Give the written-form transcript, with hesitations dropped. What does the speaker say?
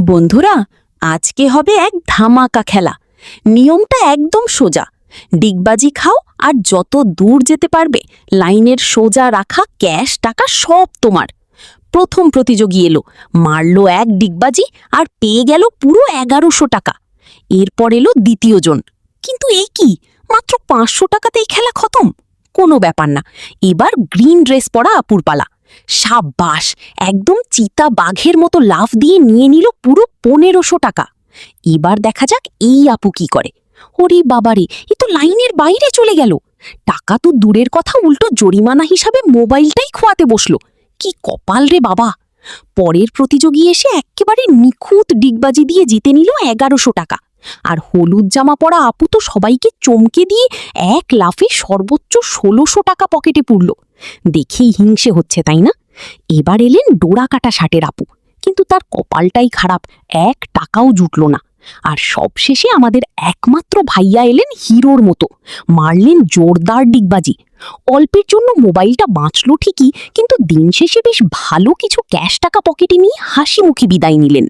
বন্ধুরা, আজকে হবে এক ধামাকা খেলা। নিয়মটা একদম সোজা। ডিগবাজি খাও আর যত দূর যেতে পারবে লাইনের সোজা রাখা ক্যাশ টাকা সব তোমার। প্রথম প্রতিযোগী এলো, মারলো এক ডিগবাজি আর পেয়ে গেল পুরো ১১০০ টাকা। এরপর এলো দ্বিতীয় জন, কিন্তু এই কি, মাত্র ৫০০ টাকাতেই খেলা খতম। কোনো ব্যাপার না, এবার গ্রিন ড্রেস পরা আপুর পালা। সাব্বাস, একদম চিতা বাঘের মতো লাফ দিয়ে নিয়ে নিল পুরো ১৫০০ টাকা। এবার দেখা যাক এই আপু কি করে। ওরে বাবারে, এ তো লাইনের বাইরে চলে গেল। টাকা তো দূরের কথা, উল্টো জরিমানা হিসাবে মোবাইলটাই খোয়াতে বসলো। কি কপাল রে বাবা। পরের প্রতিযোগী এসে একেবারে নিখুঁত ডিগবাজি দিয়ে জিতে নিল ১১০০ টাকা। আর হলুদ জামা পরা আপু তো সবাইকে চমকে দিয়ে এক লাফে সর্বোচ্চ ১৬০০ টাকা পকেটে পুরল। দেখেই হিংসে হচ্ছে, তাই না? এবার এলেন ডোরা কাটা শার্টের আপু, কিন্তু তার কপালটাই খারাপ, ১ টাকাও জুটল না। আর সবশেষে আমাদের একমাত্র ভাইয়া এলেন হিরোর মতো, মারলেন জোরদার ডিগবাজি। অল্পের জন্য মোবাইলটা বাঁচল ঠিকই, কিন্তু দিন শেষে বেশ ভালো কিছু ক্যাশ টাকা পকেটে নিয়ে হাসি মুখে বিদায় নিলেন।